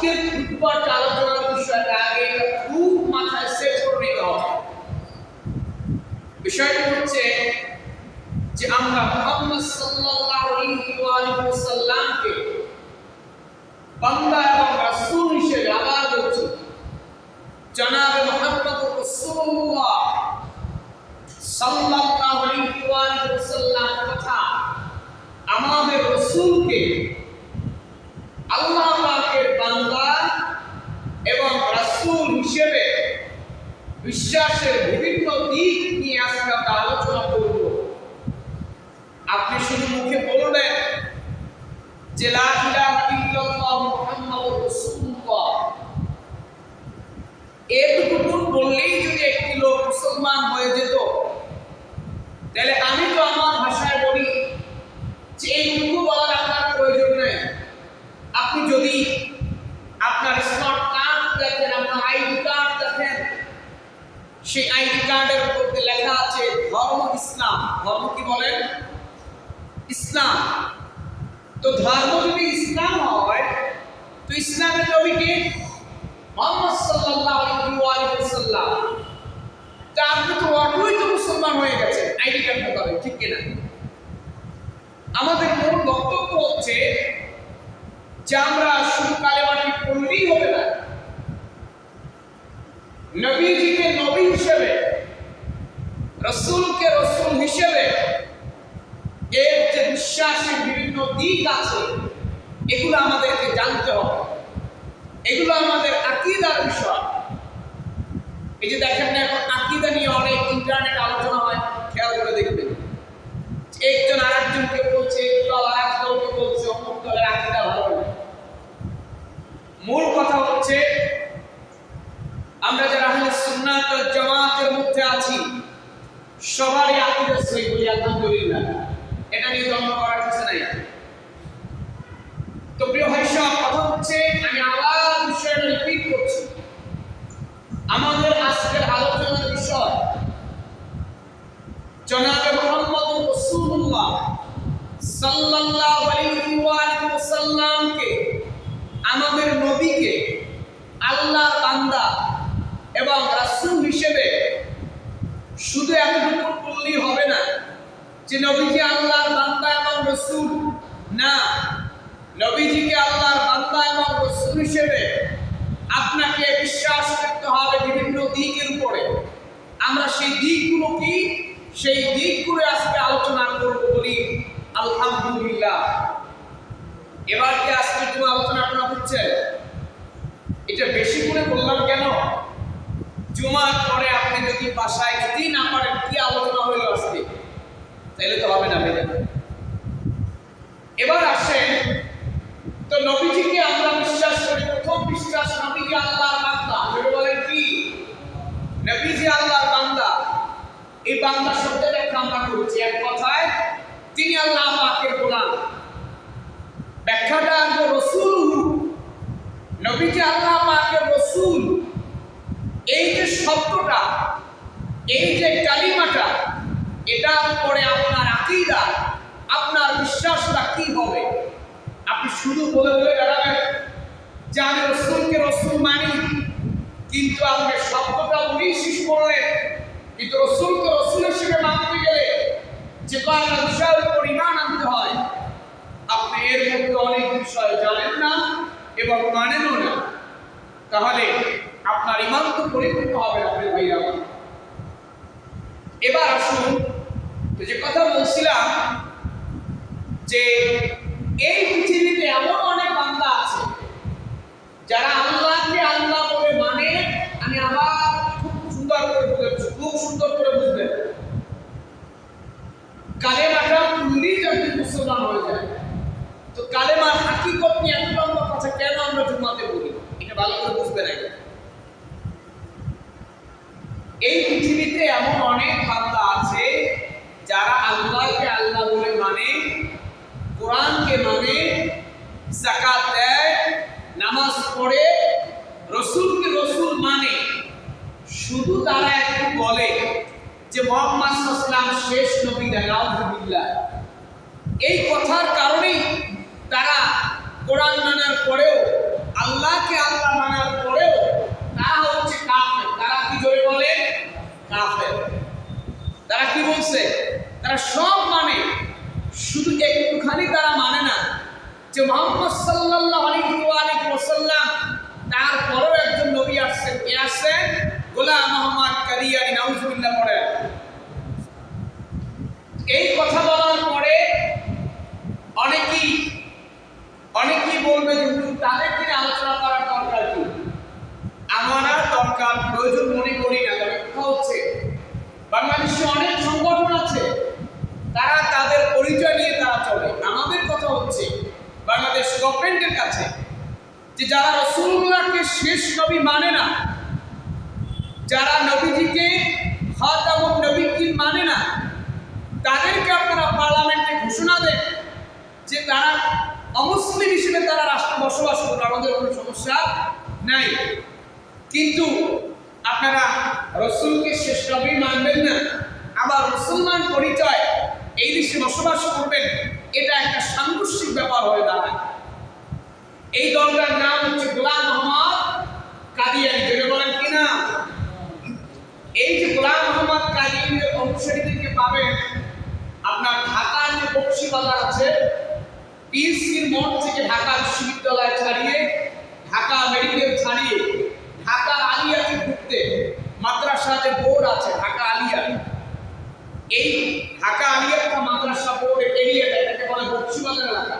আজকের খুতবার আলোচনার বিষয়টা আগে খুব মাথায় সেট করে নিতে হবে। বিষয়টা হচ্ছে যে আমরা মুহাম্মদ সাল্লাল্লাহু আলাইহি ওয়াসাল্লামকে বান্দা এবং রাসূল হিসেবে আবার বলছি, জনাবে মুহাম্মদুর রাসূলুল্লাহ সাল্লাল্লাহু আলাইহি ওয়াসাল্লাম তথা আমাদের রাসূলকে আল্লাহ পাকের বান্দা এবং রাসূল হিসেবে বিশ্বাসের বিভিন্ন দিক নিয়ে আজকে আমরা আলোচনা করব। আপনি শুধু মুখে বলবেন যে লা ইলাহা ইল্লাল্লাহ মুহাম্মাদুর রাসূলুল্লাহ, এতটুকু বললেই যদি একটি লোক মুসলমান হয়ে যেত, তাহলে আমি তো আমার ভাষায় বলি যে এইটুকু বলার আপনার প্রয়োজন নেই। আপনি যদি আপনার স্মার্ট কার্ড দেখেন, আপনার আইডি কার্ড দেখেন, সেই আইডি কার্ডের উপরে লেখা আছে ধর্ম ইসলাম। ধর্ম কি বলেন? ইসলাম। তো ধর্ম যদি ইসলাম হয়, তো ইসলামের নবী কে? মুহাম্মদ সাল্লাল্লাহু আলাইহি ওয়াসাল্লাম। তা আপনি তো অটোই তো মুসলমান হয়ে গেছেন আইডি কার্ড মোতাবেক, ঠিক কিনা? আমাদের মূল বক্তব্য হচ্ছে যে আমরা শুধু কালেমাটি পড়লেই হবে না, নবীজিকে নবী হিসেবে, রাসূলকে রাসূল হিসেবে এর যে বিশ্বাসের বিভিন্ন দিক আছে এগুলো আমাদেরকে জানতে হবে। এগুলো আমাদের আকীদার বিষয়। এই যে দেখেন না, এখন আকীদা নিয়ে অনেক ইন্টারনেট আলোচনা হয়, খেয়াল করে দেখবেন। একজন আরেকজনকে বলছে, দল আরেকজনকে বলছে অমুক দলের আকীদা ভালো না। মূল কথা হচ্ছে আমরা যারা আহলে সুন্নাত ওয়াল জামাতের মধ্যে আছি সবারই আকীদা সহিহ, বলি আলহামদুলিল্লাহ। এটা নিয়ে দ্বন্দ্ব করার কিছু নাই। তো প্রিয় ভাই সাহেব, কথা হচ্ছে, আমি আবার বিষয়টা রিপিট করছি, আমাদের আজকের আলোচনার বিষয় জনাবে মুহাম্মদুর রাসূলুল্লাহ সাল্লাল্লাহু আলাইহি ওয়াসাল্লামকে, আমাদের নবীকে আল্লাহর বান্দা এবং রাসূল হিসেবে শুধু এতটুকু বললেই হবে না যে নবীজি আল্লাহর বান্দা এবং রাসূল। না, নবীজিকে আল্লাহর বান্দা এবং রাসূল হিসেবে আপনাকে বিশ্বাস করতে হবে বিভিন্ন দিকের উপরে। আমরা সেই দিকগুলো কি, সেই দিকগুলো আজকে আলোচনা করব, বলি আলহামদুলিল্লাহ। এবার কি আজকে কোনো আলোচনা আপনারা বুঝছেন? এটা বেশি করে বললাম কেন? জুমার পরে আপনি যদি বাসায় যেতেই না পারেন কি আলোচনা হইল আজকে, তাহলে তো হবে না। এবার আসেন, তো নবীজিকে আমরা বিশ্বাস করি, প্রথম বিশ্বাস নবীজি আল্লাহর বান্দা। বলেন কি? নবীজি আল্লাহর বান্দা। এই বান্দা শব্দের একটা আমরা করেছি, এক কথায় তিনি আল্লাহ পাকের গোলাম। ব্যাখ্যাটা হলো রাসূল, নবীজি আল্লাহ পাকের রাসূল। এই যে শব্দটা, এই যে কালিমাটা, এটার পরে আপনার আকীদা, আপনার বিশ্বাসটা কি হবে? আপনি শুধু বলে বলে বেড়াবেন যে আমি রাসূলকে রাসূল মানি, কিন্তু আপনি শব্দটা উনিশ করলেন, কিন্তু রাসূলকে রাসূল হিসেবে মানতে গেলে যে কয়টা বিষয়ের উপর ঈমান আনতে হয়, আপনি এর মধ্যে অনেক বিষয় জানেন না এবং মানেনও না। তাহলে আপনার ঈমান তো পরিপূর্ণ হবে না ভাইরা। এবার আসুন, যে কথা বলছিলাম যে এই পৃথিবীতে এমন অনেক বান্দা আছে যারা আল্লাহকে আল্লাহ বলে মানে। আমি আবার খুব সুন্দর করে বুঝাচ্ছি, খুব সুন্দর করে বুঝবেন। কালেমাটা পড়লেই যদি মুসলমান হয়ে যায়, তো কালেমার হাকিকত নিয়ে এত লম্বা কথা কেন আমরা জুমাতে বলি, এটা ভালো করে বুঝবেন। এই পৃথিবীতে এমন অনেক বান্দা আছে যারা আল্লাহকে আল্লাহ বলে মানে, কোরআনকে মানে, যাকাত দেয়, নামাজ পড়ে, রাসূলকে রাসূল মানে। শুধু তারা একটু বলে যে মুহাম্মদ সাল্লাল্লাহু আলাইহি ওয়াসাল্লাম শেষ নবী, নাউযুবিল্লাহ। এই কথার কারণেই তারা কোরআন মানার পরেও আল্লাহকে গোলাম মোহাম্মদ কাদিয়ানী নাউজুবিল্লাহ পড়েন। এই কথা বলার পরে অনেকেই বলবে যে তাদেরকে আলোচনা করার দরকার কি? আমার দরকার প্রয়োজন মনে করি না। তবে কথা হচ্ছে বাংলাদেশে অনেক সংগঠন আছে, তারা তাদের পরিচয় নিয়ে তারা চলে। আমাদের কথা হচ্ছে বাংলাদেশ গভর্নমেন্টের কাছে যে যারা রাসূলুল্লাহকে শেষ নবী মানে না, যারা নবীজিকে খাতামুন নবীয়্যিন মানে না, তাদেরকে আপনারা পার্লামেন্টে ঘোষণা দেন যে তারা অমুসলিম হিসেবে তারা রাষ্ট্রে বসবাস করবে, আমাদের কোনো সমস্যা নাই। কিন্তু আপনারা রাসূলকে শেষ নবী মানবেন না, আবার মুসলমান পরিচয় এই দেশে বসবাস করবেন, এটা একটা সাংঘর্ষিক ব্যাপার হয়ে দাঁড়ায়। এই দলটার নাম হচ্ছে গোলাম মোহাম্মদ কাদিয়ানী। যেটা বলেন কিনা, এই যে গোলাম মোহাম্মদ কাদিয়ানীর অনুসারীদেরকে পাবেন আপনার ঢাকার যে বক্সিবাজার আছে, পিএসসির মোড় থেকে ঢাকা বিশ্ববিদ্যালয় ছাড়িয়ে, ঢাকা মেডিকেল ছাড়িয়ে, ঢাকা আলিয়াকে ঢুকতে মাদ্রাসা যে বোর্ড আছে ঢাকা আলিয়া, এই ঢাকা আলিয়াটা মাদ্রাসা বোর্ডের এরিয়াটা, এটাকে বলে বক্সিবাজার এলাকা।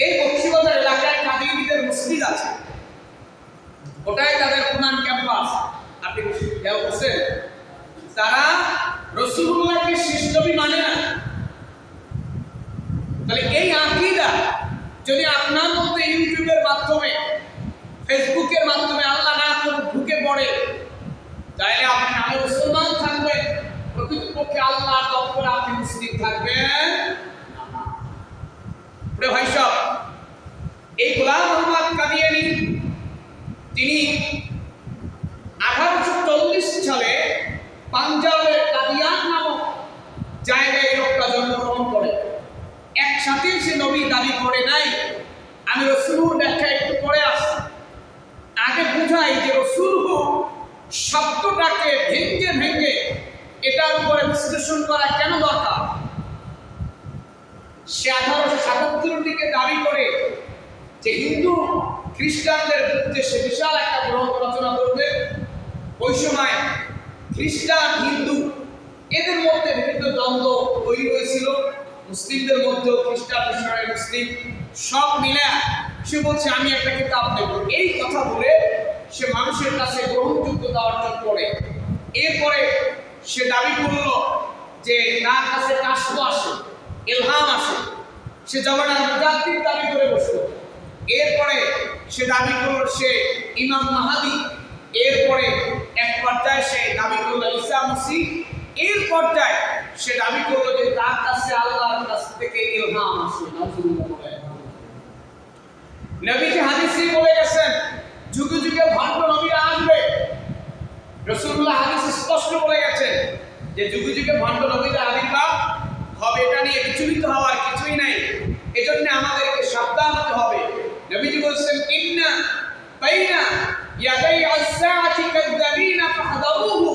এই বক্সিবাজার এলাকায় কাদিয়ানীদের মসজিদ আছে, ওটাই তাদের প্রধান ক্যাম্পাস। আপনি বুঝছেন, তারা রাসূলুল্লাহকে শেষ নবী মানে না। তাহলে এই আকীদা যদি আপনার মধ্যে ইউটিউবের মাধ্যমে, ফেসবুকের মাধ্যমে আল্লাহ না করে ঢুকে পড়ে, তাহলে আপনি আমি মুসলমান থাকবেন, প্রকৃতপক্ষে আল্লাহ তখন আপনি মুসলিম থাকবেন। ভাই সব, এই গোলাম মোহাম্মদ কাদিয়ানী তিনি 1840 সালে পাঞ্জাবের কাদিয়ান নামক জায়গায় লোকটা জন্মগ্রহণ করে। একসাথে সে নবী দাবি করে নাই। আমি রাসূলুর ব্যাখ্যা একটু পরে আসছি। আগে বুঝাই যে রাসূল শব্দটাকে ভেঙে ভেঙে এটার উপরে বিশ্লেষণ করা কেন দরকার। সে 1877 দিকে দাবি করে যে হিন্দু খ্রিস্টানদের বিরুদ্ধে সে বিশাল একটা গ্রন্থ রচনা করবে। ওই সময় খ্রিস্টান হিন্দু এদের মধ্যে বিভিন্ন দ্বন্দ্ব তৈরি হয়েছিল, মুসলিমদের মধ্যেও খ্রিস্টান মিশনারি মুসলিম সব মিলে সে বলছে আমি একটা কিতাব দেব। এই কথা বলে সে মানুষের কাছে গ্রহণযোগ্যতা অর্জন করে। এরপরে সে দাবি করল যে তার কাছে কাশফ আসে, ইলহাম আসে। সে জামানার মুজাদ্দিদ দাবি করে বসল। এরপরে সে দাবি করল সে ইমাম মাহাদি। এরপরে এক পর্যায়ে সে দাবি করল ঈসা মসিহ। এর পর্যায়ে সে দাবি করল যে তার কাছে আল্লাহর কাছ থেকে ইলহাম আসে। নবীজি হাদিসে বলে গেছেন যুগে যুগে ভণ্ড নবীরা আসবে। রাসূলুল্লাহ হাদিসে স্পষ্ট বলে গেছেন যে যুগে যুগে ভণ্ড নবীরা আবির্ভাব হবে, এটা নিয়ে বিচলিত হওয়ার কিছুই নাই। এজন্য আমাদেরকে সাবধান হতে হবে। নবীজি বলেছেন ইন্না বাইনা ইয়াদাই আস-সাআতি কাযযাবিনা ফাহদারুহু।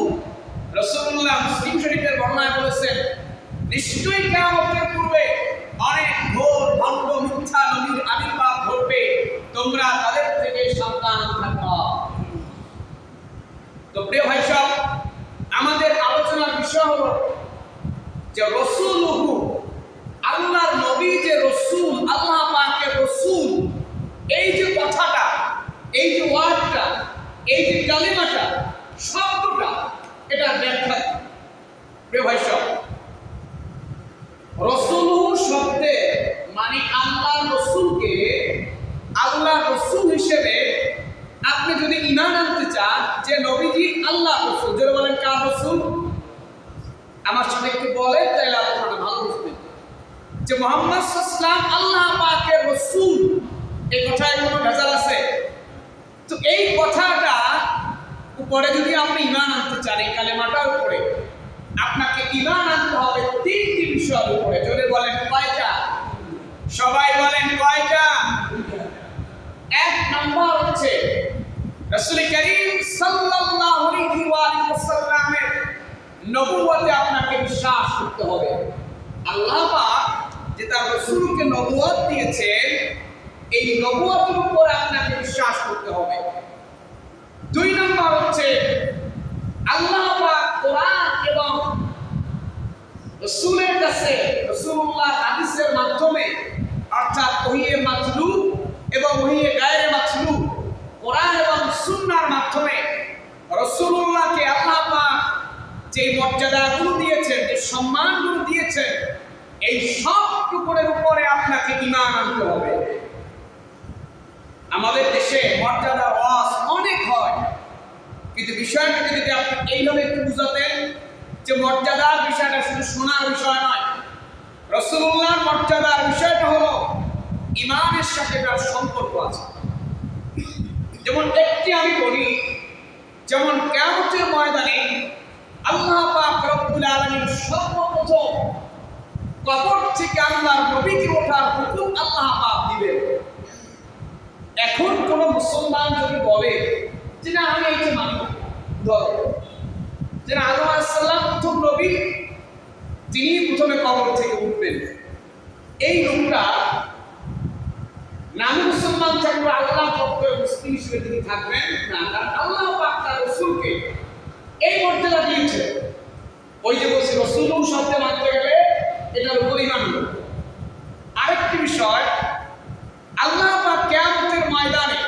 রাসূলুল্লাহ মুসলিম শরীফের বর্ণনায় বলেছেন নিশ্চয়ই কিয়ামতের পূর্বে অনেক ঘোর ভণ্ড মিথ্যা নবীর আবির্ভাব ঘটবে, তোমরা তাদের থেকে সাবধান থাকবা। তো প্রিয় ভাই সব, আমাদের আলোচনার বিষয় হলো যে রাসূলুহু, আল্লাহর নবী যে রাসূল, আল্লাহ পাকের রাসূল, এই যে কথাটা, এই যে ওয়ার্ডটা, এই যে কালিমাটা, শব্দটা, এটা ব্যাখ্যা। প্রিয় ভাই সব, রাসূলুহু শব্দে মানে আল্লাহর রাসূলকে আল্লাহর রাসূল হিসেবে আপনি যদি ঈমান আনতে চান যে নবীজি আল্লাহর রাসূল, যারা বলেন কার রাসূল, আমার সাথে একটু বলেন তাহলে আপনারা ভালো বুঝবেন যে মুহাম্মদ সাল্লাল্লাহু আলাইহি আল্লাহ পাকের রাসূল। এই কথায় কোনো ভেজাল আছে? তো এই কথাটা উপরে যদি আপনি ঈমান আনতে চান, এই কালেমাটার উপরে আপনাকে ঈমান আনতে হবে তিনটি বিষয়ের উপরে। জোরে বলেন কয়টা? সবাই বলেন কয়টা? এক নম্বর হচ্ছে রাসূল করিম সাল্লাল্লাহু আলাইহি ওয়াসাল্লামের নবুয়তে আপনাকে বিশ্বাস করতে হবে। আল্লাহ পাক যে তার রাসূলকে নবুয়ত দিয়েছেন, এই নবুয়তের উপর আপনাকে বিশ্বাস করতে হবে। দুই নম্বর হচ্ছে আল্লাহ পাক কোরআন এবং রাসূলের কাছে রাসূলুল্লাহ হাদিসের মাধ্যমে অর্থাৎ ওহিয়ে মাতলু এবং ওহিয়ে গায়রে মাতলু কোরআন এবং সুন্নাহর মাধ্যমে রাসূলুল্লাহকে আল্লাহ পাক যে মর্যাদাগুলো দিয়েছেন, যে সম্মানগুলো দিয়েছেন, এই সবটুকুর উপরে আপনাকে ঈমান আনতে হবে। আমাদের দেশে মর্যাদা ওয়াজ অনেক হয়, কিন্তু বিষয়টাকে যদি আপনি এইভাবে একটু বুঝাতেন যে মর্যাদার বিষয়টা শুধু শোনার বিষয় নয়, রাসূলুল্লাহর মর্যাদার বিষয়টা হলো ঈমানের সাথে তার সম্পর্ক আছে। যেমন একটি আমি বলি, যেমন কিয়ামতের ময়দানে আল্লাহ পাক রব্বুল আলামিন সর্বপ্রথম কবর থেকে আল্লাহর নবীকে ওঠার হুকুম আল্লাহ পাক দিবেন। এখন কোন মুসলমান যদি বলে যে না আমি এইটা মানি না, ধরো যে আদম আলাইহিস সালাম প্রথম নবী, তিনি প্রথমে কবর থেকে উঠবেন, এই লোকটা নামে মুসলমান থাকবে, আল্লাহ পক্ষে মুসলিম হিসেবে তিনি থাকবেন না, কারণ আল্লাহ পাক তার রাসূলকে এই মর্যাদা দিয়েছে। ওই যে বলছি রাসূল শব্দে মানতে গেলে এটার উপরই মানবে। আরেকটি বিষয়, আল্লাহ পাক কিয়ামতের ময়দানে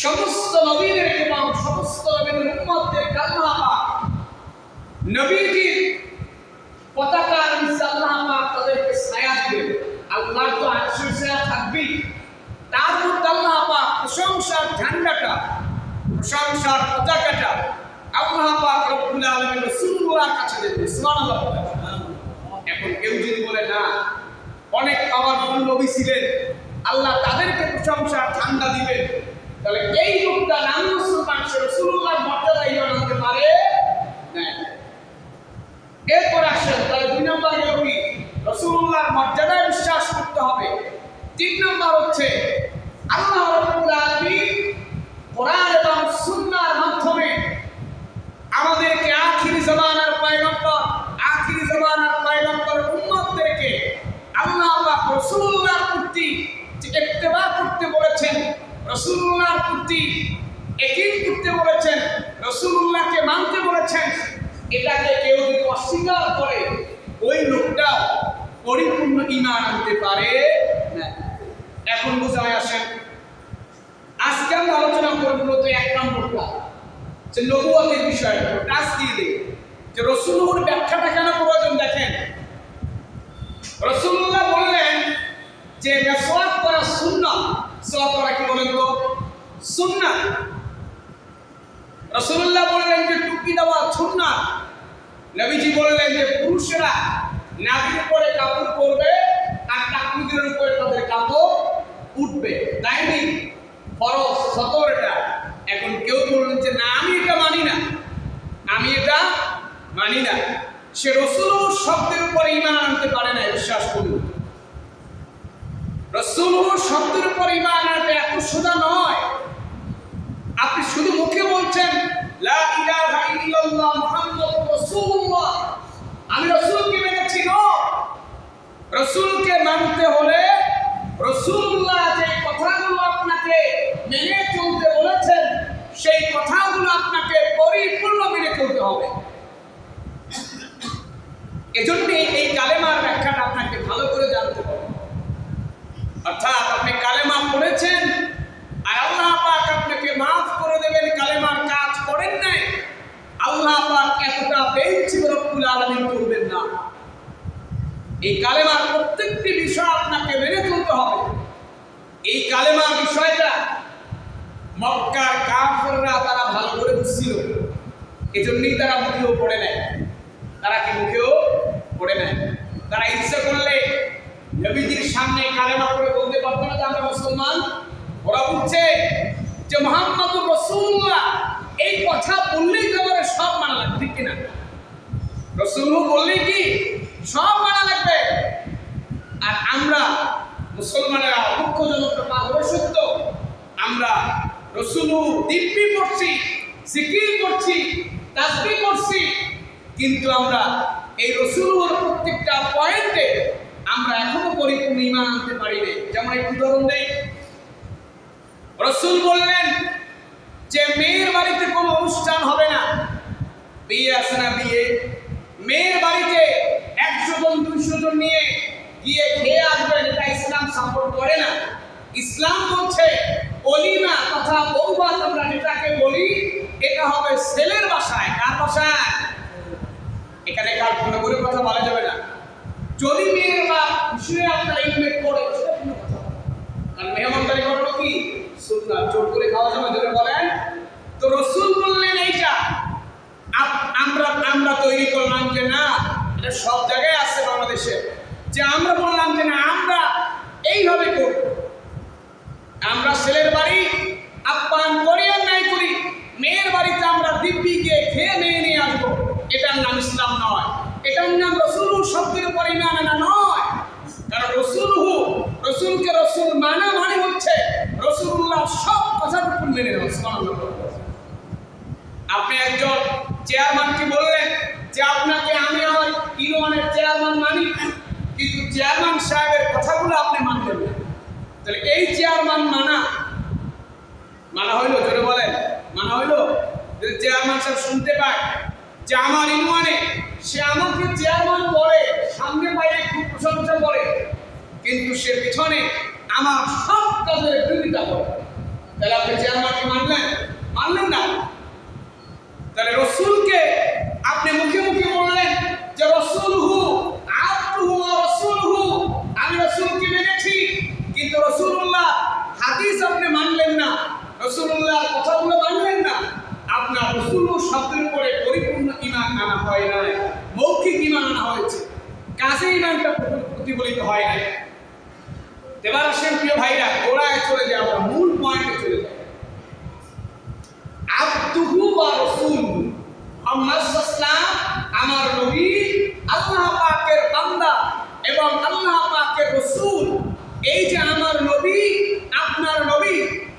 সমস্ত নবীদেরকে এবং সমস্ত নবীদের উম্মতদেরকে আল্লাহ পাক নবীজির পতাকার নিচে আল্লাহ পাক তাদেরকে ছায়া দিবেন। আল্লাহর তো আরশের ছায়া থাকবেই, তার মধ্যে আল্লাহ পাক প্রশংসার ঝান্ডাটা, প্রশংসার পতাকাটা আল্লাহ পাক রব্বুল আলামিন রাসূলুল্লাহর কাছে দেবেন। সুবহানাল্লাহ। এখন কেউ যদি বলে না অনেক পাওয়ারফুল নবী ছিলেন, আল্লাহ তাদেরকে প্রশংসার ঠান্ডা দিবেন, তাহলে এই লোকটা নাম মুসলমান, সে রাসূলুল্লাহর মর্যাদা ঈমান আনতে পারে না। এরপর আসেন তাহলে 2 নম্বর হলো কি, রাসূলুল্লাহর মর্যাদায় বিশ্বাস করতে হবে। 3 নম্বর হচ্ছে আল্লাহ রাব্বুল আলামিন কোরআন এবং সুন্নাহর মাধ্যমে আমাদেরকে আখির জামানার পয়গম্বর উম্মতদেরকে আল্লাহ পাক রাসূলুল্লাহর প্রতি যে ইত্তেবা করতে বলেছেন, রাসূলুল্লাহর প্রতি ইয়াকিন করতে বলেছেন, রাসূলুল্লাহকে মানতে বলেছেন, এটাকে কেউ যদি অস্বীকার করে ওই লোকটা পরিপূর্ণ ঈমান আনতে পারে না। এখন বুঝায় আসেন, আজকে আমরা আলোচনা করব মূলত 1 নম্বরটা যে নবুয়তের বিষয়টা, টাচ দিয়ে দেই যে রাসূলুর ব্যাখ্যাটা কেন প্রয়োজন। দেখেন রাসূলুল্লাহ বললেন যে মিসওয়াক করা সুন্নাহ, মিসওয়াক করা কি বলেন তো সুন্নাহ। রাসূলুল্লাহ বললেন যে টুপি দেওয়া সুন্নাহ। নবীজি বললেন যে পুরুষরা নাভির উপরে কাপড় পরবে আর টাকুদের উপরে তাদের কাপড় উঠবে, তাই নি ফরজ সতরটা। এখন কেউ বললেন যে না আমি এটা মানি না, আমি এটা মানি না, সে রাসূলুর শব্দের উপরে ঈমান আনতে পারে না। বিশ্বাস করুন, রাসূলুর শব্দের উপরে ঈমান আনতে এত সোজা নয়। আপনি শুধু মুখে বলছেন লা ইলাহা ইল্লাল্লাহ মুহাম্মাদুর রাসূলুল্লাহ, আমি রাসূলকে মেনেছি, না। রাসূলকে মানতে হলে রাসূলুল্লাহ যে কথাগুলো আপনাকে মেনে চলতে বলেছেন সেই কথাগুলো আপনাকে পরিপূর্ণ মেনে চলতে হবে। এজন্য এই কালেমার ব্যাখ্যাটা আপনাকে ভালো করে জানতে হবে। অর্থাৎ আপনি কালেমা পড়েছেন আর আল্লাহ পাক আপনাকে মাফ করে দেবেন, কালেমার কাজ করেন নাই, আল্লাহ পাক এতটা বেঞ্চি রব্বুল আলামিন করবেন না। এই কালেমার প্রত্যেকটি বিষয় আপনাকে মেনে চলতে হবে। এই কালেমার বিষয়টা মক্কার কাফেররা তারা ভালো করে বুঝছিল, এজন্যই তারা মুখেও পড়ে নেয়। তারা কি মুখেও পড়ে নেয়? তারা ইচ্ছা করলে নবীজির সামনে কালেমা করে বলতে পারতো না যে আমরা মুসলমান। ওরা বুঝছে যে মুহাম্মাদুর রাসূলুল্লাহ এই কথা বললেই তোমার সব মানা লাগবে, ঠিক কিনা? রাসূলুল্লাহ বললেই কি সব মানা লাগবে। আর আমরা মুসলমানেরা দুঃখজনক ব্যাপার হলো সত্য, আমরা রাসূলুল্লাহ দিব্যি পড়ছি, জিকির করছি, তাসবিহ করছি, কিন্তু আমরা এই রাসূলুল্লাহর প্রত্যেকটা পয়েন্টে আমরা এখনো পরিপূর্ণ ঈমান আনতে পারি না। যেমন একটু উদাহরণ দেই, রাসূল বললেন যে মেয়ের বাড়িতে কোনো অনুষ্ঠান হবে না, বিয়ে আছে না বিয়ে, মেয়ের বাড়িতে 100 জন 200 জন নিয়ে গিয়ে খেয়ে আসবেন, এটা ইসলাম সাপোর্ট করে না। ইসলাম বলছে অলিমা তথা বৌভাত আমরা যেটাকে বলি, এটা হবে ছেলের বাসায়। কার বাসায়? এখানে কার কোনো করে কথা বলা যাবে না। যদি মেয়ের বা খুশিয়ে আপনারা ইনভাইট করে সেটা কোনো কথা, কারণ মেহমানদারি করানো কি সুন্নাত, জোর করে খাওয়া যাবে যেটা বলেন। তো রাসূল বললেন এইটা আমরা তৈরি করলাম যে না, এটা সব জায়গায় আছে বাংলাদেশে, যে আমরা বললাম যে না আমরা এইভাবে করব। আমরা ছেলের বাড়ি আপ্যায়ন করি আর নাই করি, মেয়ের বাড়িতে আমরা দিব্যি গিয়ে খেয়ে নিয়ে আসবো, এটার নাম ইসলাম নয়। এটার নাম রাসূল শব্দের উপর ঈমান আনা নয়। কারণ রাসূলকে রাসূল মানা মানে হচ্ছে রাসূলুল্লাহ সব কথার উপর মেনে নেওয়া। সুবহানাল্লাহ। আপনি একজন চেয়ারম্যানকে বললেন যে আপনাকে আমি আমার ইউনিয়নের চেয়ারম্যান মানি, কিন্তু চেয়ারম্যান সাহেবের কথাগুলো আপনি মানবেন না, তাহলে এই চেয়ারম্যান মানা হইলো? জোরে বলেন, মানা হইলো? যদি চেয়ারম্যান সাহেব শুনতে পায় যে আমার ইউনিয়নে সে আমাকে চেয়ারম্যান বলে, সামনে বাইরে খুব প্রশংসা করে, কিন্তু সে পিছনে আমার সব কাজের বিরোধিতা করে, তাহলে আপনি চেয়ারম্যানকে মানলেন না। তাহলে রাসূলকে আপনি মুখে মুখে বললেন যে রাসূলুহু আবদুহু ওয়া রাসূলুহু, আমি রাসূলকে মেনেছি, কিন্তু রাসূলুল্লাহ হাদিস আপনি মানলেন না, রাসূলুল্লাহর কথাগুলো মানলেন না। আপনার রাসূল শব্দের উপরে পরিপূর্ণ ঈমান আনা হয় নাই, মৌখিক ঈমান আনা হয়েছে, কাজে ঈমানটা প্রতিফলিত হয় নাই। এবার আসেন প্রিয় ভাইরা, গোড়ায় চলে যায়, আমরা মূল পয়েন্টে চলে যাই। আবদুহু ওয়া রাসূলুহু, মুহাম্মদ সাল্লাল্লাহু আমার নবী, আল্লাহ পাকের বান্দা এবং আল্লাহ পাকের রাসূল। এই যে আমার নবী, আপনার নবী,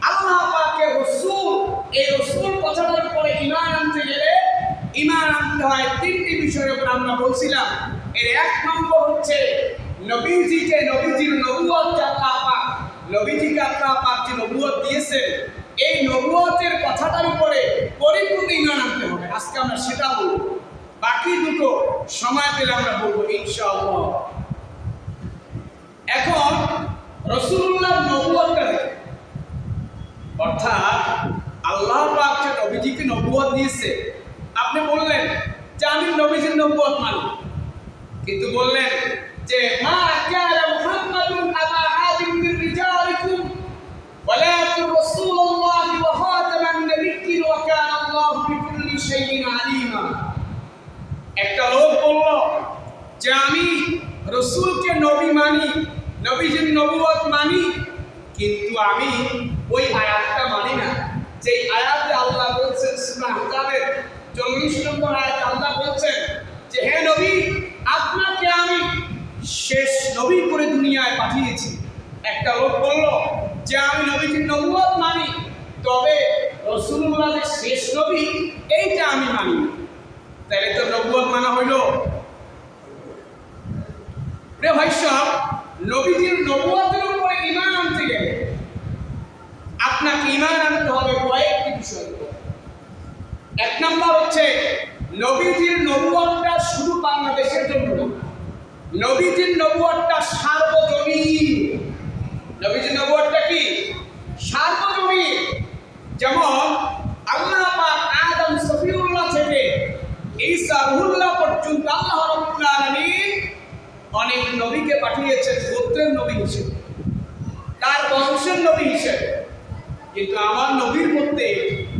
আল্লাহ পাকের রাসূল, এই রাসূল কথাটার উপরে ঈমান আনতে গেলে ঈমান আনতে হয় তিনটি বিষয়ের উপর। আমরা বলছিলাম এর এক নম্বর হচ্ছে নবীজির নবুয়ত, নবীজিকে আল্লাহ পাক যে নবুয়ত দিয়েছেন, এই নবুয়তের কথাটার উপরে পরিপূর্ণ ঈমান আনতে হবে। আজকে আমরা সেটা বলবো, বাকি দুটো সময় পেলে আমরা বলবো ইনশাআল্লাহ। এখন রাসূলুল্লাহর নবুয়তটা, অর্থাৎ আল্লাহ পাক যে নবীজিকে নবুয়ত দিয়েছে, আপনি বললেন যে আমি নবীজির নবুয়ত মানি, কিন্তু বললেন যে মা কানা মুহাম্মাদুন আবা আহাদিন মির রিজালিকুম ওয়ালাকিন রাসূলুল্লাহ ওয়া খাতামান নাবিয়্যিন ওয়া কানা আল্লাহু বিকুল্লি শাইইন আলিমা। একটা লোক বলল যে আমি রাসূলকে নবী মানি, নবীজির নবুয়ত মানি, কিন্তু আমি ওই আয়াতটা মানি না যে আয়াতে আল্লাহ বলছেন, সূরা আহজাবের 40 নম্বর আয়াতে আল্লাহ বলছেন যে হে নবী, আপনাকে আমি শেষ নবী করে দুনিয়ায় পাঠিয়েছি। একটা লোক বলল যে আমি নবীজির নবুয়ত মানি, তবে রাসূলুল্লাহ যে শেষ নবী এইটা আমি মানি না। তাহলে তো নবুয়ত মানা হইল? প্রিয় ভাই সব, নবীজির নবুয়তের উপরে ঈমান আনতে গেলে আপনাকে ঈমান আনতে হবে কয়েকটি বিষয়। এক নম্বর হচ্ছে নবীজির নবুয়তটা শুধু বাংলাদেশের জন্য না, নবীজির নবুয়তটা সার্বজনীন। নবীজির নবুয়তটা কি? সার্বজনীন। যেমন আল্লাহ পাক আদম সফিউল্লাহ থেকে ঈসা রুহুল্লাহ পর্যন্ত আল্লাহ রাব্বুল আলামিন অনেক নবীকে পাঠিয়েছেন গোত্রের নবী হিসেবে, তার বংশের নবী হিসেবে। কিন্তু আমার নবীর মধ্যে,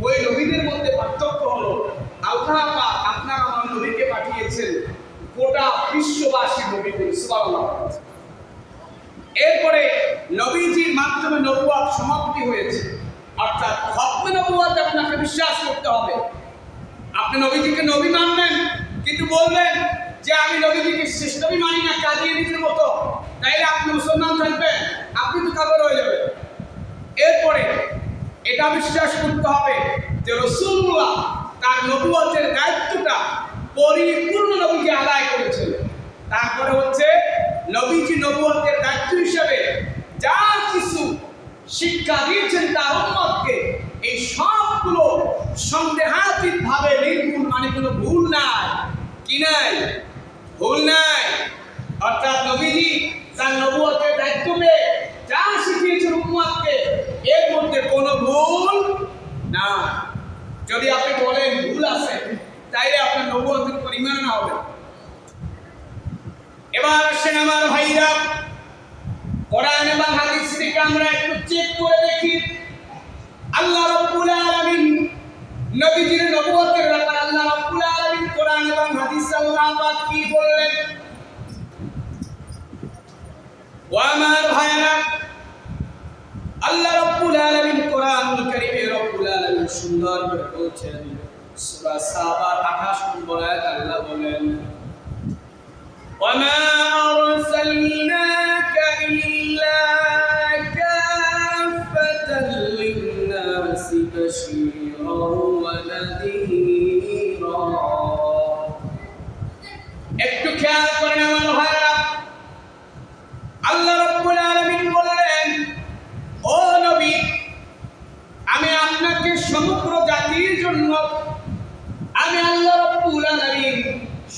ওই নবীদের মধ্যে পার্থক্য হলো আল্লাহ পাক আপনার আমার নবীকে পাঠিয়েছেন গোটা বিশ্ববাসী নবীকে। সুবহানাল্লাহ। এরপরে নবীজির মাধ্যমে নবুয়ত সমাপ্তি হয়েছে, অর্থাৎ খতমে নবুয়ত আপনাকে বিশ্বাস করতে হবে। আপনি নবীজিকে নবী মানবেন, কিন্তু বলবেন যে আমি নবীজিকে শেষ নবী মানি না, কাদিয়ানীদের মতো, তাইলে আপনি মুসলমান থাকবেন, আপনি তো কাফের হয়ে যাবেন। এরপরে এটা বিশ্বাস করতে হবে যে রাসূলুল্লাহ তার নবুয়তের দায়িত্বটা পরিপূর্ণ নবীকে আদায় করেছেন। তারপরে হচ্ছে নবীজি নবুয়তের দায়িত্ব হিসেবে যা কিছু শিক্ষা দিয়েছেন তার উম্মতকে, এই সবগুলো সন্দেহাতীতভাবে নির্ভুল, মানে কোনো ভুল ভুল নাই। অর্থাৎ নবীজি তার নবুয়তের দায়িত্ব পেয়ে যা শিখিয়েছেন উম্মতকে এর মধ্যে কোনো ভুল না। যদি আপনি বলেন ভুল আছে তাইলে আপনার নবুয়তের উপর ঈমান না হবে। এবার আসেন আমার ভাইরা, কোরআন এবং হাদিস থেকে আমরা একটু চেক করে দেখি আল্লাহ রাব্বুল আলামিন নবীজির নবুয়তের ব্যাপারে আল্লাহ রাব্বুল আলামিন কোরআন এবং হাদিস আল্লাহ পাক কি বললেন। ও আমার ভাইরা, আল্লাহ রাব্বুল আলামিন কোরআনুল কারীমে রাব্বুল আলামিন সুন্দর করে বলছেন সূরা সাবার 28 নম্বর আয়াত আল্লাহ বলেন وما أرسلناك إلا كافة للناس بشيرا ونذيرا। একটু খেয়াল করেন আমার ভাইরা, আল্লাহ রাব্বুল আলামিন বললেন ও নবী আমি আপনাকে সমগ্র জাতির জন্য, আমি আল্লাহ রাব্বুল আলামিন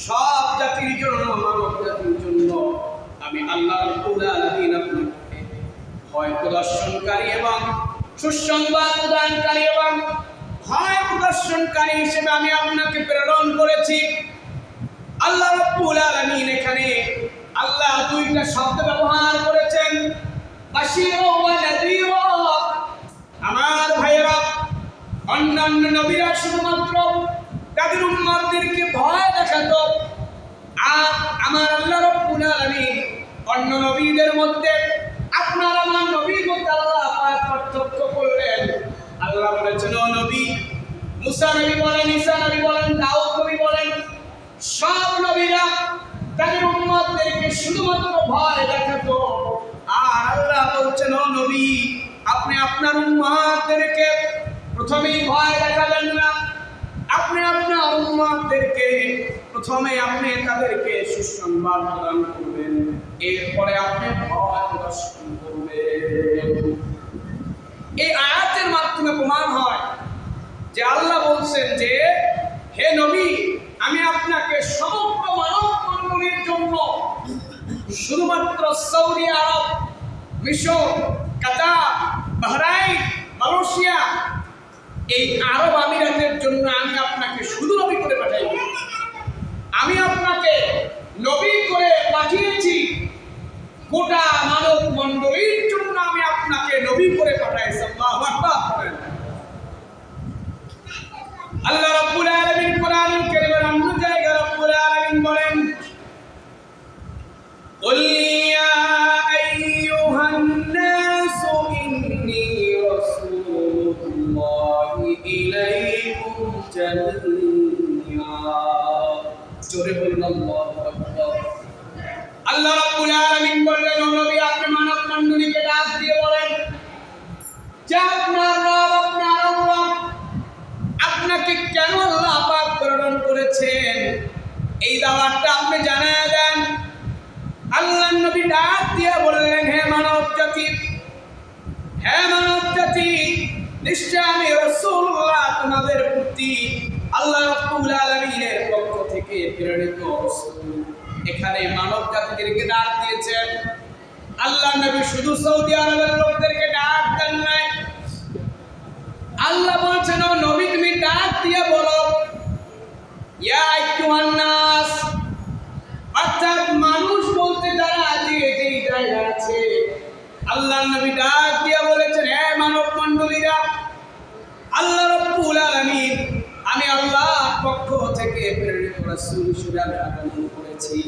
সব জাতির জন্য, মানব জাতির জন্য আমি আল্লাহ রাব্বুল আলামিন আপনাকে ভয় প্রদর্শনকারী এবং সুসংবাদ প্রদানকারী এবং ভয় প্রদর্শনকারী হিসেবে আমি আপনাকে প্রেরণ করেছি। আল্লাহ রাব্বুল আলামিন এখানে আল্লাহ দুইটা শব্দ ব্যবহার করেছেন, বাশীর ওয়া নাযীর। আমার ভাইরা, অন্যান্য নবীরা শুধুমাত্র তাদের উম্মতদেরকে ভয় দেখাতো, আর আমার আল্লাহ রাব্বুল আলামিন অন্য নবীদের মধ্যে আপনার আমার নবীর মধ্যে আল্লাহ পাক পার্থক্য করলেন। আল্লাহ বলেছেন ও নবী, মুসা নবী বলেন, ঈসা নবী বলেন, দাউদ নবী বলেন, সব নবীরা তাদের উম্মতদেরকে শুধুমাত্র ভয় দেখাতো। আর আল্লাহ বলছেন ও নবী আপনি আপনার উম্মতদেরকে প্রথমেই ভয় দেখাবেন না, আপনি আপনার উম্মতদেরকে প্রথমে আপনি তাদেরকে সুসংবাদ প্রদান করবেন, এরপরে আপনি ভয় প্রদর্শন করবেন। এই আয়াতের মাধ্যমে প্রমাণ হয় যে আল্লাহ বলছেন যে হে নবী আমি আপনাকে সমগ্র মানব মণ্ডলীর জন্য শুধুমাত্র সৌদি আরব, মিশর, কাতার, বাহরাইন, মালয়েশিয়া এই আরব আমিরাতের জন্য আমি আপনাকে শুধু নবী করে পাঠাইনি, আমি আপনাকে নবী করে পাঠিয়েছি গোটা মানব মণ্ডলীর জন্য আমি আপনাকে নবী করে পাঠাইছি। আল্লাহু আকবার। আল্লাহ রাব্বুল আলামিন কোরআনুল কারীমের অন্য জায়গায় রাব্বুল আলামিন বলেন কুল ইয়া আইয়ুহান নাস ইন্নী রাসূলুল্লাহি ইলাইকুম জামিআ। জোরে বলুন আল্লাহু আকবার। আল্লাহ রাব্বুল আলামিন বললেন ও নবী আপনি মানব মণ্ডলীকে ডাক দিয়ে বলেন যে আপনার রব, আপনার আল্লাহ আপনাকে কেন আল্লাহ পাক প্রেরণ করেছেন এই দাওয়াতটা আপনি জানায় দেন। আল্লাহর নবী ডাক দিয়ে বললেন হে মানব জাতি, হে মানব জাতি, নিশ্চয় আমি রাসূলুল্লাহ তোমাদের প্রতি আল্লাহ রাব্বুল আলামিনের পক্ষ থেকে প্রেরিত রাসূল। এখানে মানব জাতিদেরকে ডাক দিয়েছেন। আল্লাহ নবী শুধু সৌদি আরবের লোকদেরকে ডাক দেন নাই, আল্লাহ বলছেন ও নবী তুমি ডাক দিয়ে বলো ইয়া আইয়ুহান নাস, অর্থাৎ মানুষ বলতে যারা যে যেই জায়গায় আছে আল্লাহ নবী ডাক দিয়ে বলেছেন হে মানব মণ্ডলীরা, আল্লাহ রাব্বুল আলামিন আমি আল্লাহর পক্ষ থেকে প্রেরিত রাসূল হিসেবে আগমন করেছি।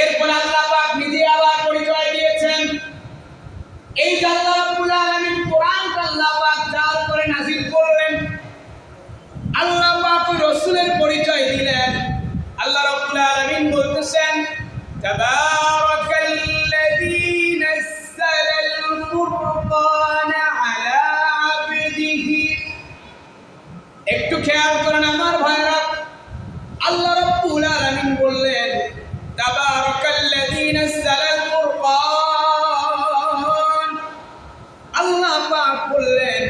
এরপর আল্লাহ পাক নিজে আবার পরিচয় দিয়েছেন। এই যে আল্লাহ রাব্বুল আলামিন কোরআনটা আল্লাহ পাক যার করে নাযিল করলেন, আল্লাহ পাক ওই রাসূলের পরিচয় দিলেন। আল্লাহ রাব্বুল আলামিন বলতেছেন তাবারাকাল্লাযী নাযালাল ফুরকানা আলা আবদিহি। একটু খেয়াল করেন আমার ভাইরা, আল্লাহ রাব্বুল আলামিন বললেন তাবারাকাল্লাযী নাযালাল ফুরকান। আল্লাহ পাক বললেন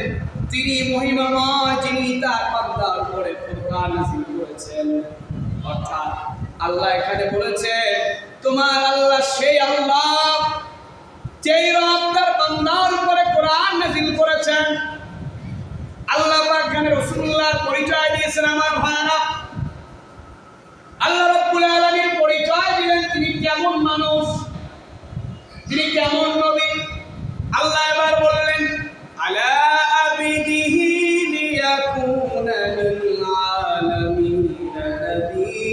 তিনি মহিমাময়, যিনি তার বান্দার উপরে ফুরকান নাযিল করেছেন। করেছেন। অর্থাৎ আল্লাহ এখানে বলেছে তোমার আল্লাহ সেই আল্লাহ যেই রব তার বান্দার উপরে কোরআন নাযিল করেছেন। আল্লাহ পাক এখানে রাসূলুল্লাহর পরিচয় দিয়েছেন। আমার ভাইরা, আল্লাহ রাব্বুল আলামিন পরিচয় দিলেন তিনি কেমন মানুষ, তিনি কেমন নবী। আল্লাহ এবার বললেন আলা আবিদিহি লিয়াকুনা লিল আলামিন নাযীরা।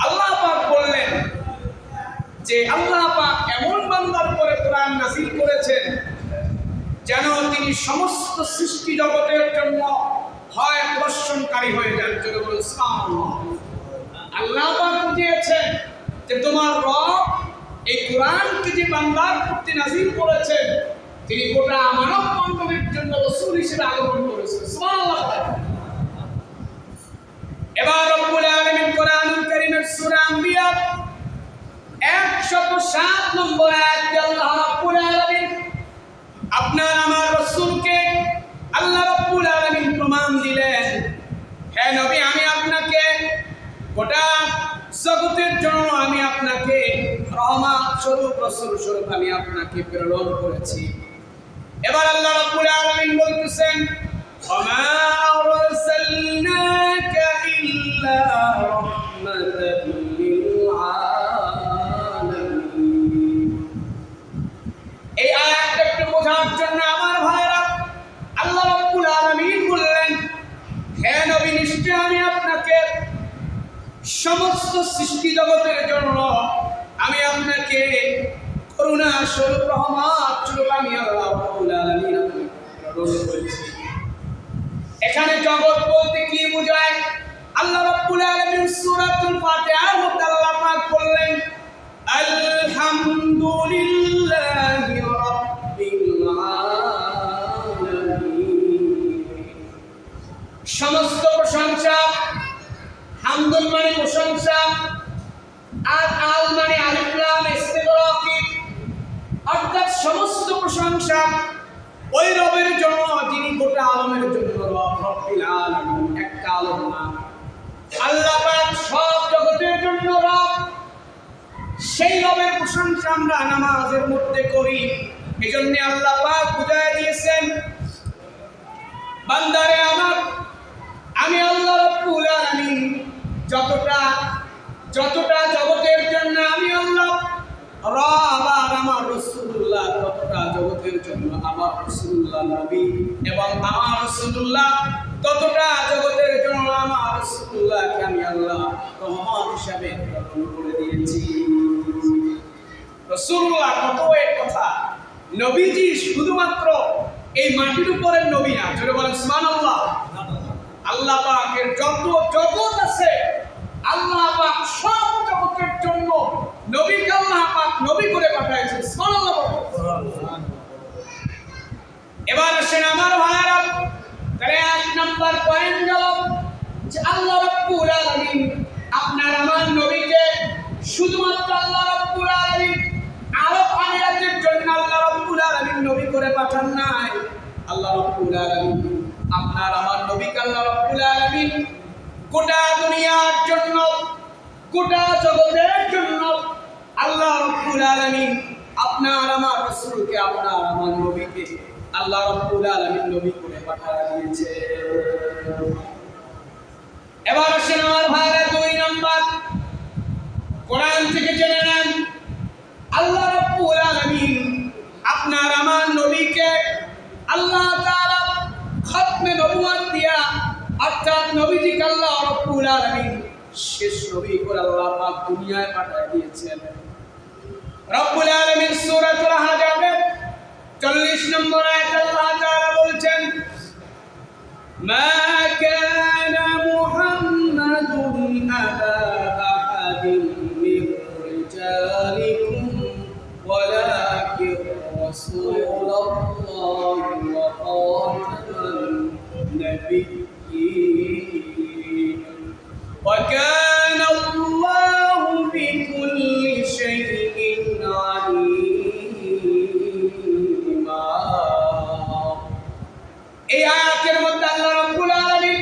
আল্লাহ পাক বললেন যে আল্লাহ পাক এমন বান্দার উপরে কোরআন নাযিল করেছেন যেন তিনি সমস্ত সৃষ্টি জগতের জন্য হয় প্রদর্শনকারী হয়ে যান। যদি বলেন সুবহানাল্লাহ। আল্লাহ পাক বুঝিয়েছেন যে তোমার রব এই কোরআনকে যে বান্দার প্রতি নাযিল করেছেন তিনি গোটা মানব মণ্ডলীর জন্য রাসূল হিসেবে আগমন করেছেন। সুবহানাল্লাহ। এবার রব্বুল আলামিন কোরআনুল কারীমের সূরা আম্বিয়া 107 নম্বর আয়াতে আল্লাহ রাব্বুল আলামিন আপনার আমার রাসূলকে আল্লাহ রাব্বুল আলামিন প্রমাণ দিলেন, হে নবী আমি আপনাকে গোটা জগতের জন্য আমি আপনাকে রহমত স্বরূপ রাসূল স্বরূপ আমি আপনাকে প্রেরণ করেছি। এবার আল্লাহ রাব্বুল আলামিন বলতেছেন ওমা আরসালনাকা ইল্লা রাহমাতাল লিল আলামিন। এই আয়াতটা একটু বোঝার জন্য আমার ভাইরা আল্লাহ রাব্বুল আলামিন বললেন হে নবী নিশ্চয় আমি আপনাকে সমস্ত সৃষ্টি জগতের জন্য আমি আপনাকে করুণা স্বরূপ রহমত স্বরূপ আমি আল্লাহ রাব্বুল আলামিন আপনাকে প্রেরণ করেছি। এখানে জগৎ বলতে কি বোঝায়? আল্লাহ রাব্বুল আলামিন সূরাতুল ফাতিহার মধ্যে আল্লাহ পাক বললেন আলহামদুলিল্লাহি রাব্বিল আলামিন। সমস্ত প্রশংসা, হামদুল মানে প্রশংসা, আর আল মানে আলিফ লাম ইস্তিগরাকি, অর্থাৎ সমস্ত প্রশংসা ওই রবের জন্য যিনি গোটা আলমের জন্য রব, রব্বিল আলামিন। একটা আলম না, আল্লাহ পাক সব জগতের জন্য রব। সেই রবের প্রশংসা আমরা নামাজের মধ্যে করি। এজন্য আল্লাহ পাক বুঝায় দিয়েছেন বান্দারে আমার আমি আল্লাহ রাব্বুল আলামিন যতটা জগতের জন্য আমি আল্লাহ রব আর আমার রাসূলুল্লাহ ততটা জগতের জন্য আমার রাসূলুল্লাহ নবী, এবং আমার রাসূলুল্লাহ ততটা জগতের জন্য আমার রাসূলুল্লাহকে আমি আল্লাহ রহমত হিসাবে প্রেরণ করে দিয়েছি। রাসূলুল্লাহ কত এর কথা। নবীজি শুধুমাত্র এই মাটির উপরের নবী না, জোরে বলেন সুবহানাল্লাহ। আল্লাহ পাকের যত জগৎ আছে আল্লাহ পাক সব জগতের জন্য নবীকে আল্লাহ পাক নবী করে পাঠিয়েছেন। সুবহানাল্লাহ। এবার আসেন আমার ভাইরা, তাহলে 1 নাম্বার পয়েন্ট গেল যে আল্লাহ রাব্বুল আলামিন আপনার আমার নবীকে শুধুমাত্র আল্লাহ রাব্বুল আলামিন আরব আমিরাতের জন্য আল্লাহ রাব্বুল আলামিন নবী করে পাঠান নাই। আল্লাহ রাব্বুল আলামিন আপনার আমার নবীকে আল্লাহ রাব্বুল আলামিন গোটা দুনিয়ার জন্য, গোটা জগতের জন্য আল্লাহ রাব্বুল আলামিন আপনার আমার রাসূলকে, আপনার আমার নবীকে আল্লাহ রাব্বুল আলামিন নবী করে পাঠিয়ে দিয়েছে। এবার আসেন আমার ভাইরা 2 নাম্বার কোরআন থেকে জেনে নেন আল্লাহ রাব্বুল আলামিন আপনার আমার নবীকে আল্লাহ তাআলা খতমে নবুয়ত দিয়া, অর্থাৎ নবীজিকে আল্লাহ রাব্বুল আলামিন শেষ নবী করে আল্লাহ পাক দুনিয়ায় পাঠিয়ে দিয়েছেন। রব্বুল আলামিন সূরাতুল আহজাবের 40 নম্বর আয়াতে আল্লাহ তাআলা বলছেন মা কানা মুহাম্মাদুন আবা আহাদিন মির রিজালিকুম ওয়ালাকিন রাসূলুল্লাহি ওয়া খাতামান নাবিয়্যিন ওয়া কানা আল্লাহু বিকুল্লি শাইইন আলীমা। এই আয়াতের মধ্যে আল্লাহ রাব্বুল আলামিন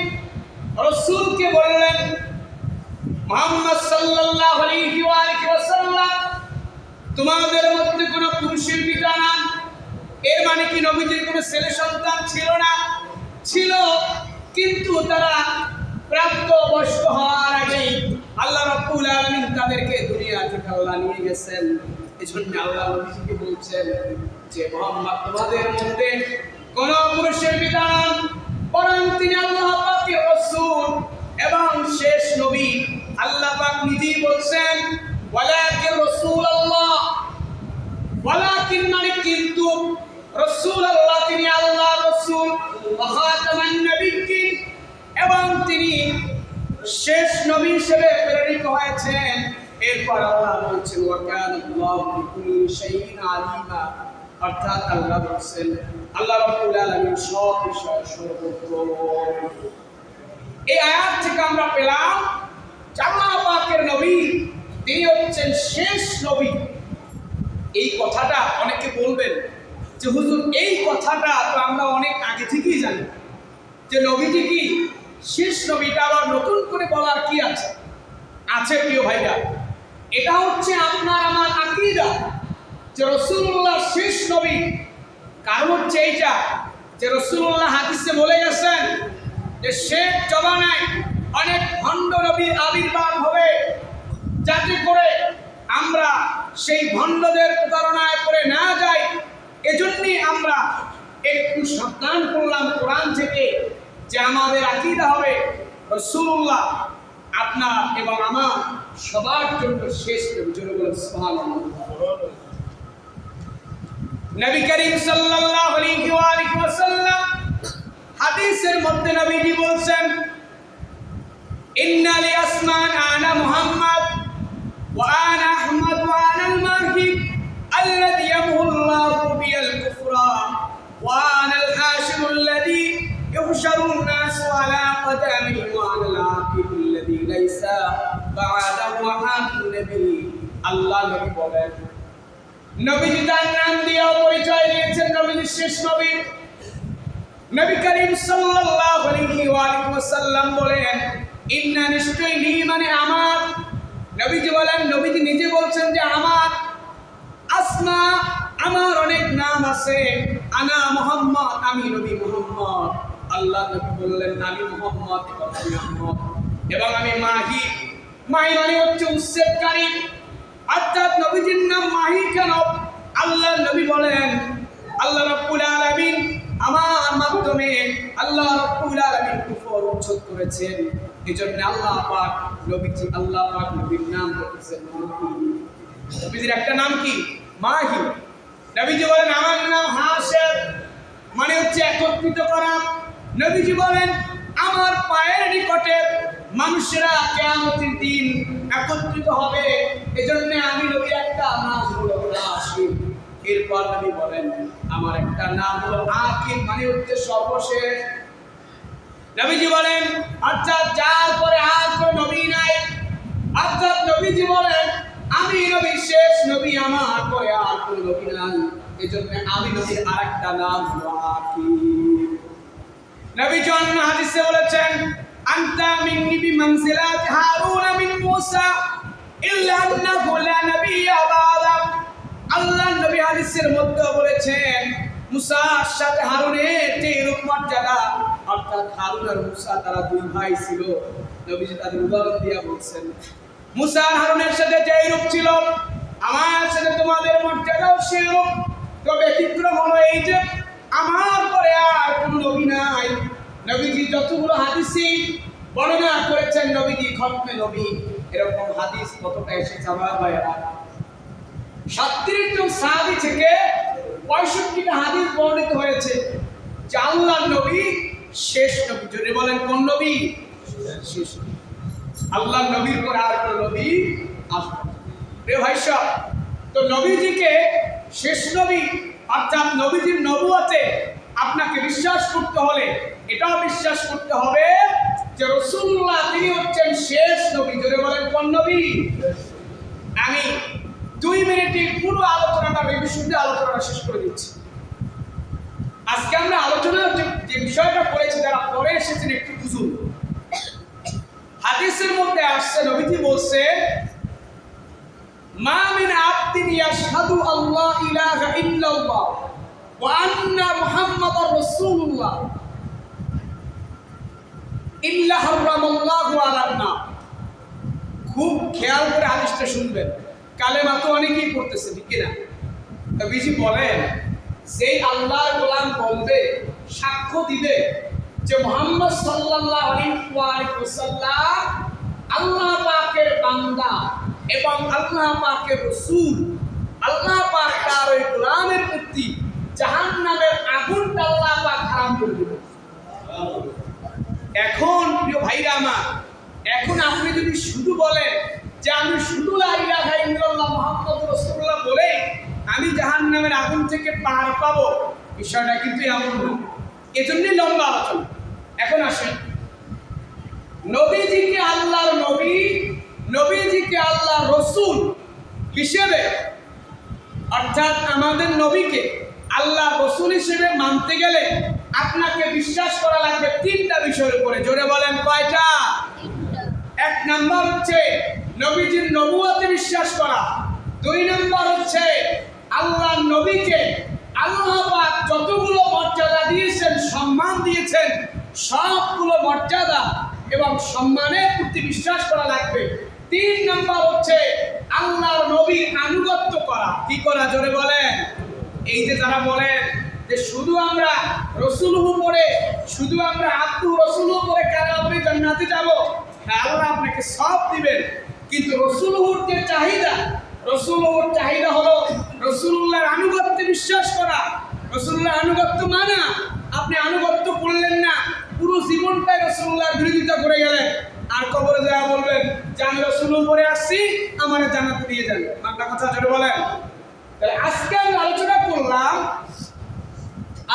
তোমাদের মধ্যে কোনো পুরুষের পিতা না। এর মানে কি নবীজির কোনো ছেলে সন্তান ছিল না? ছিল, কিন্তু তারা প্রাপ্ত বয়স্ক হওয়ার আগেই আল্লাহ রাব্বুল আলামিন তাদেরকে দুনিয়া থেকে আল্লাহ নিয়ে গেছেন। এজন্য আল্লাহ নবীজিকে বলছেন যে মুহাম্মদ তোমাদের মধ্যে কোন পুরুষের পিতা না, বরং তিনি আল্লাহ পাকের রাসূল এবং শেষ নবী। আল্লাহ পাক নিজেই বলছেন ওয়ালাকিন রাসূলুল্লাহ, ওয়ালাকিন মানে কিন্তু, রাসূলুল্লাহ তিনি আল্লাহর রাসূল, ওয়া খাতামান নবিয়্যিন এবং তিনি শেষ নবী হিসেবে প্রেরিত হয়েছেন। এরপর আল্লাহ বলছেন ওয়া কানাল্লাহু বিকুল্লি শাইইন আলিমা, অর্থাৎ আল্লাহ বলছেন আল্লাহ রাব্বুল আলামিন সব বিষয়ে সর্বজ্ঞ। এই আয়াত থেকে আমরা পেলাম আল্লাহ পাকের নবী তিনি হচ্ছেন শেষ নবী। এই কথাটা অনেকে বলবেন যে হুজুর এই কথাটা তো আমরা অনেক আগে থেকেই জানি যে নবীজি কি শেষ নবীটা আবার নতুন করে বলার কি আছে? আছে প্রিয় ভাইরা, এটা হচ্ছে আপনার আমার আকীদা যে রাসূলুল্লাহ শেষ নবী। কারণ হচ্ছে এইটা যে রাসূলুল্লাহ হাদিসে বলে গেছেন যে শেষ জমানায় অনেক ভণ্ড নবীর আবির্ভাব হবে, যাতে করে আমরা সেই ভণ্ডদের প্রতারণায় পড়ে না যাই। এজন্যই আমরা একটু সাবধান করলাম কোরআন থেকে যে আমাদের আকীদা হবে রাসূলুল্লাহ আপনার এবং আমার সবার জন্য শেষ নবী। জোরে বলেন সুবহানাল্লাহ। নবী করিম সাল্লাল্লাহু আলাইহি ওয়া আলিহি ওয়াসাল্লাম হাদিসের মধ্যে নবীজি বলছেন ইন্না লি আসমান আনা মুহাম্মদ ওয়া আনা আহমদ ওয়া আনা আল মাহি আল্লাযী ইয়ামহুল্লাহু বিল কুফরা ওয়া আনা আল হাশির আল্লাযী ইহশারুন নাস আলা কদামি ওয়া আনা আল আকিব আল্লাযী লাইসা বা'দাহু আহাদুন নবী। আল্লাহ নবী বলেন, নবীজি তার নাম দিয়ে পরিচয় দিয়েছেন নবীজি শেষ নবী। নবী করিম সাল্লাল্লাহু আলাইহি ওয়া আলিহি ওয়াসাল্লাম বলেন ইন্না নিশ্চয়ই লি মানে আমার। নবীজি বলেন, নবীজি নিজে বলছেন যে আমার আসমা, আমার অনেক নাম আছে। আনা মুহাম্মদ, আমি নবী মুহাম্মদ। আল্লাহ নবী বললেন আমি মুহাম্মদ এবং আমি আহমদ এবং আমি মাহি। মাহি মানে হচ্ছে উচ্ছেদকারী। অর্থাৎ নবীজির নাম মাহি কেন? আল্লাহ নবী বলেন আল্লাহ রাব্বুল আলামিন আমার মাধ্যমে আল্লাহ রাব্বুল আলামিন কুফর উচ্ছেদ করেছেন। এজন্য আল্লাহ পাক নবীজি আল্লাহ পাক নবীর নাম রেখেছেন মাহি। নবীজির একটা নাম কি? মাহি। নবীজি বলেন আমার নাম হাসের, মানে হচ্ছে একত্রিত করা। নবীজি বলেন আমার পায়ের নিকটে মানুষেরা কিয়ামতের দিন একত্রিত হবে, এজন্য আমি নবীর একটা নাম হলো হাসিম। এরপর নবী বলেন আমার একটা নাম হলো আকিব, মানে হচ্ছে সর্বশেষ। নবীজি বলেন অর্থাৎ যার পরে আর কোনো নবী নাই। অর্থাৎ নবীজি বলেন আমি নবী শেষ নবী, আমার পরে আর কোনো নবী নাই, এজন্য আমি নবীর আরেকটা নাম হলো আকিব। নবীজি অন্য হাদিসে বলেছেন আনতা মিন্নি বিমানজিলাত হারুন মিন মূসা ইল্লা আন্নাহু লা নাবিয়্যা বা'দা। আল্লাহ নবী হাদিসের মধ্যে বলেছেন মুসার সাথে হারুনের যে রূপ মর্যাদা, অর্থাৎ হারুন আর মুসা তারা দুই ভাই ছিল। নবীজি তাদের উদাহরণ দিয়ে বলছেন মুসা আর হারুনের সাথে যে রূপ ছিল আমার সাথে তোমাদের মর্যাদাও সেই রূপ। তো ব্যতিক্রম হলো এই যে আমার পরে আর কোনো নবী নাই। নবীজি যতগুলো হাদিসই বর্ণনা করেছেন নবীজি খতমে নবী, এরকম হাদিস কতটা এসেছে আমার ভাইয়েরা? 37 জন সাহাবী থেকে 65টা হাদিস বর্ণিত হয়েছে যে আল্লাহর নবী শেষ নবী। জোরে বলেন কোন নবী? শেষ নবী। আল্লাহর নবীর পর আর কোন নবী আসবে না। প্রিয় ভাই সাহেব, তো নবীজিকে শেষ নবী অর্থাৎ নবীজির নবুয়তে আপনাকে বিশ্বাস করতে হলে এটাও বিশ্বাস করতে হবে যে রাসূলুল্লাহ তিনি হচ্ছেন শেষ নবী। জোরে বলেন কোন নবী? আমি 2 মিনিটে পুরো আলোচনাটা বিশুদ্ধ আলোচনাটা শেষ করে দিচ্ছি। আজকে আমরা আলোচনা যে বিষয়টা করেছি যারা পরে এসেছেন একটু বুঝুন। হাদিসের মধ্যে আসছে নবীজি বলছে মা মিন আবদিন ইয়াশহাদু আল্লা ইলাহা ইল্লাল্লাহ ওয়া আন্না মুহাম্মাদার রাসূলুল্লাহ ইল্লা হারামাল্লাহু আলান নার। খুব খেয়াল করে হাদিসটা শুনবেন। কালেমা তো অনেকেই পড়তেছে, ঠিক কিনা? নবীজি বলেন, যেই আল্লাহর গোলাম বলবে, সাক্ষ্য দিবে যে মুহাম্মদ সাল্লাল্লাহু আলাইহি ওয়াসাল্লাম আল্লাহ পাকের বান্দা এবং আল্লাহ পাকের রাসূল, আল্লাহ পাক তার ওই গোলামের প্রতি জাহান্নামের আগুনটা আল্লাহ পাক হারাম করে দিবেন। এখন প্রিয় ভাইরা আমার, এখন আপনি যদি শুধু বলেন যে আমি শুধু লা ইলাহা ইল্লাল্লাহ মুহাম্মাদুর রাসূলুল্লাহ বলে আমি জাহান্নামের আগুন থেকে পার পাবো, বিষয়টা কিন্তু এমন না। এজন্যই লম্বা আলোচনা। এখন আসেন, নবীজিকে আল্লাহর নবী, নবীজিকে আল্লাহর রাসূল হিসেবে, অর্থাৎ আমাদের নবীকে আল্লাহর রাসূল হিসেবে মানতে গেলে আপনাকে বিশ্বাস করা লাগবে তিনটা বিষয়ের উপরে। জোরে বলেন, কয়টা? এক নাম্বার হচ্ছে নবীজির নবুয়তে বিশ্বাস করা। দুই নাম্বার হচ্ছে আল্লাহর নবীকে আল্লাহ পাক যতগুলো মর্যাদা দিয়েছেন, সম্মান দিয়েছেন, সবগুলো মর্যাদা এবং সম্মানের প্রতি বিশ্বাস করা লাগবে। তিন নাম্বার হচ্ছে আল্লাহর নবীর আনুগত্য করা। কি করা? জোরে বলেন। এই যে যারা বলেন যে শুধু আমরা রাসূলহু পড়ে, শুধু আমরা আব্দু রাসূলহু পড়ে কেন আপনি জান্নাতে যাব? হ্যাঁ, আল্লাহ আপনাকে সব দিবেন, কিন্তু রাসূলহুর যে চাহিদা, রাসূলহুর চাহিদা হলো রাসূলুল্লাহর আনুগত্যে বিশ্বাস করা, রাসূলুল্লাহর আনুগত্য মানা। আপনি আনুগত্য করলেন না, পুরো জীবনটাই রাসূলুল্লাহর বিরোধিতা করে গেলেন, আর কবরে যাওয়া বলবেন যে আমি রাসূলহু পড়ে আসছি, আমার জান্নাতে দিয়ে যান। বাংলা কথা জোরে বলেন। তাহলে আজকে আমরা আলোচনা করলাম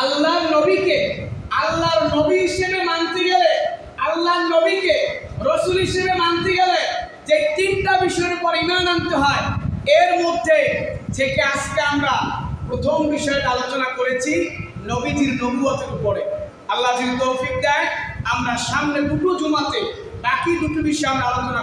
আল্লাহর নবীকে আল্লাহর নবী হিসেবে মানতে গেলে, আল্লাহর নবীকে রাসূল হিসেবে মানতে গেলে যে তিনটা বিষয়ের উপর ঈমান আনতে হয়, এর মধ্যে থেকে আজকে আমরা প্রথম বিষয়টা আলোচনা করেছি নবীজির নবুয়তের উপরে। আল্লাহ যদি তৌফিক দেয়, আমরা সামনে দুটো জুমাতে বাকি দুটো বিষয় আমরা আলোচনা